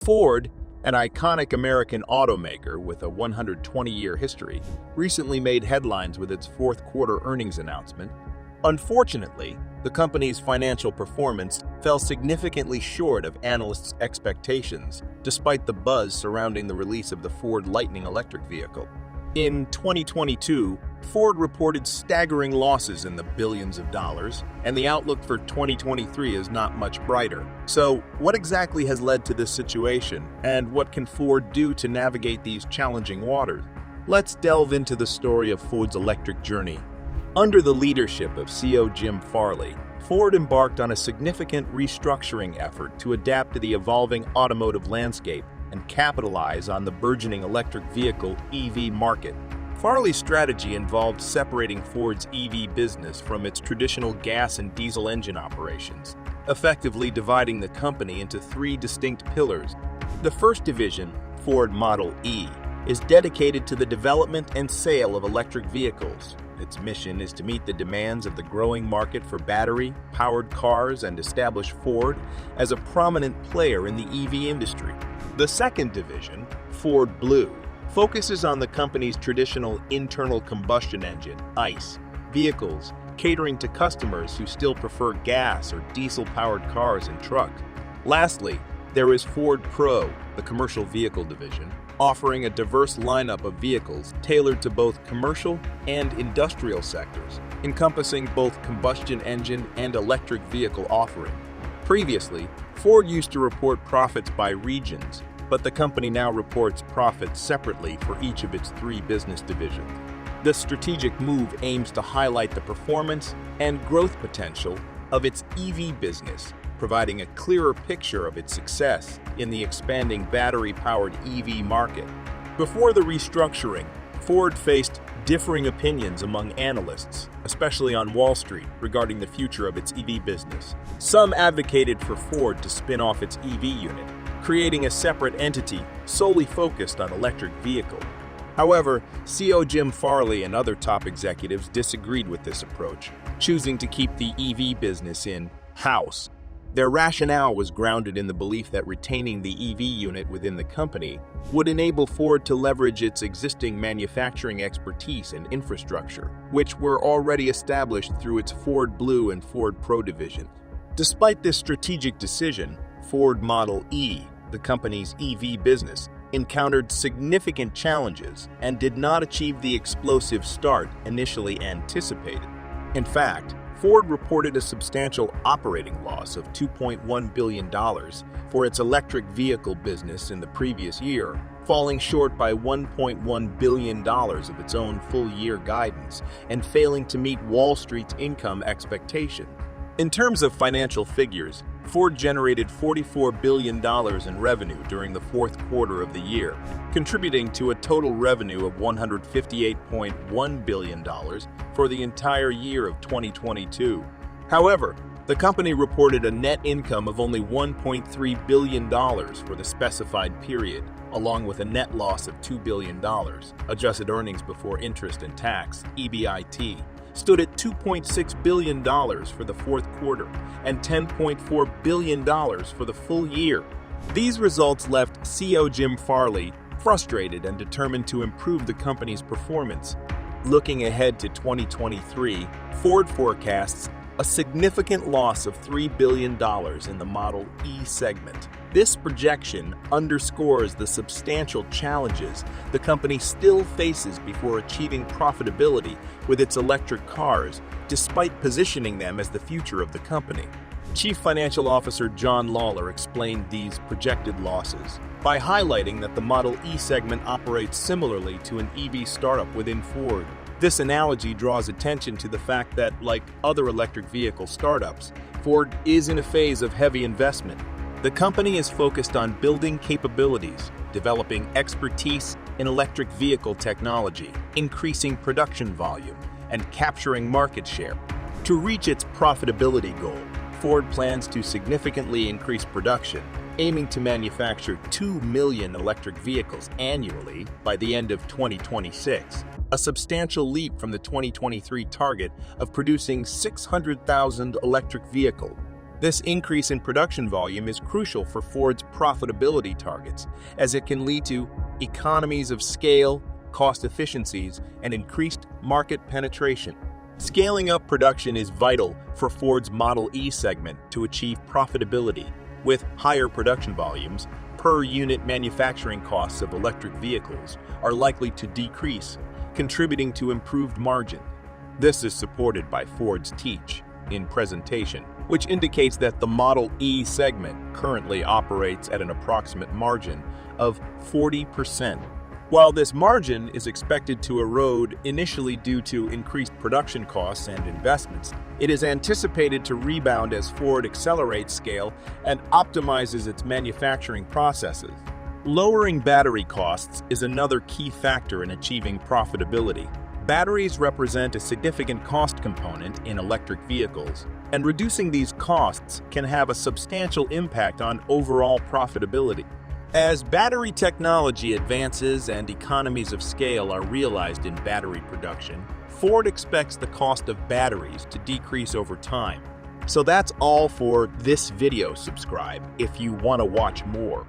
Ford, an iconic American automaker with a 120-year history, recently made headlines with its fourth-quarter earnings announcement. Unfortunately, the company's financial performance fell significantly short of analysts' expectations, despite the buzz surrounding the release of the Ford Lightning electric vehicle. In 2022, Ford reported staggering losses in the billions of dollars, and the outlook for 2023 is not much brighter. So, what exactly has led to this situation, and what can Ford do to navigate these challenging waters? Let's delve into the story of Ford's electric journey. Under the leadership of CEO Jim Farley, Ford embarked on a significant restructuring effort to adapt to the evolving automotive landscape and capitalize on the burgeoning electric vehicle (EV) market. Farley's strategy involved separating Ford's EV business from its traditional gas and diesel engine operations, effectively dividing the company into three distinct pillars. The first division, Ford Model E, is dedicated to the development and sale of electric vehicles. Its mission is to meet the demands of the growing market for battery-powered cars and establish Ford as a prominent player in the EV industry. The second division, Ford Blue, focuses on the company's traditional internal combustion engine, ICE, vehicles, catering to customers who still prefer gas or diesel-powered cars and trucks. Lastly, there is Ford Pro, the commercial vehicle division, offering a diverse lineup of vehicles tailored to both commercial and industrial sectors, encompassing both combustion engine and electric vehicle offering. Previously, Ford used to report profits by regions, but the company now reports profits separately for each of its three business divisions. This strategic move aims to highlight the performance and growth potential of its EV business, providing a clearer picture of its success in the expanding battery-powered EV market. Before the restructuring, Ford faced differing opinions among analysts, especially on Wall Street, regarding the future of its EV business. Some advocated for Ford to spin off its EV unit, creating a separate entity solely focused on electric vehicles. However, CEO Jim Farley and other top executives disagreed with this approach, choosing to keep the EV business in-house. Their rationale was grounded in the belief that retaining the EV unit within the company would enable Ford to leverage its existing manufacturing expertise and infrastructure, which were already established through its Ford Blue and Ford Pro division. Despite this strategic decision, Ford Model E, the company's EV business, encountered significant challenges and did not achieve the explosive start initially anticipated. In fact, Ford reported a substantial operating loss of $2.1 billion for its electric vehicle business in the previous year, falling short by $1.1 billion of its own full-year guidance and failing to meet Wall Street's income expectation. In terms of financial figures, Ford generated $44 billion in revenue during the fourth quarter of the year, contributing to a total revenue of $158.1 billion for the entire year of 2022. However, the company reported a net income of only $1.3 billion for the specified period, along with a net loss of $2 billion. Adjusted earnings before interest and tax, EBIT, stood at $2.6 billion for the fourth quarter and $10.4 billion for the full year. These results left CEO Jim Farley frustrated and determined to improve the company's performance. Looking ahead to 2023, Ford forecasts a significant loss of $3 billion in the Model E segment. This projection underscores the substantial challenges the company still faces before achieving profitability with its electric cars, despite positioning them as the future of the company. Chief Financial Officer John Lawler explained these projected losses by highlighting that the Model E segment operates similarly to an EV startup within Ford. This analogy draws attention to the fact that, like other electric vehicle startups, Ford is in a phase of heavy investment. The company is focused on building capabilities, developing expertise in electric vehicle technology, increasing production volume, and capturing market share. To reach its profitability goal, Ford plans to significantly increase production, aiming to manufacture 2 million electric vehicles annually by the end of 2026, a substantial leap from the 2023 target of producing 600,000 electric vehicles. This increase in production volume is crucial for Ford's profitability targets, as it can lead to economies of scale, cost efficiencies, and increased market penetration. Scaling up production is vital for Ford's Model E segment to achieve profitability. With higher production volumes, per-unit manufacturing costs of electric vehicles are likely to decrease, contributing to improved margin. This is supported by Ford's Teach in presentation, which indicates that the Model E segment currently operates at an approximate margin of 40%. While this margin is expected to erode initially due to increased production costs and investments, it is anticipated to rebound as Ford accelerates scale and optimizes its manufacturing processes. Lowering battery costs is another key factor in achieving profitability. Batteries represent a significant cost component in electric vehicles, and reducing these costs can have a substantial impact on overall profitability. As battery technology advances and economies of scale are realized in battery production, Ford expects the cost of batteries to decrease over time. So that's all for this video. Subscribe if you want to watch more.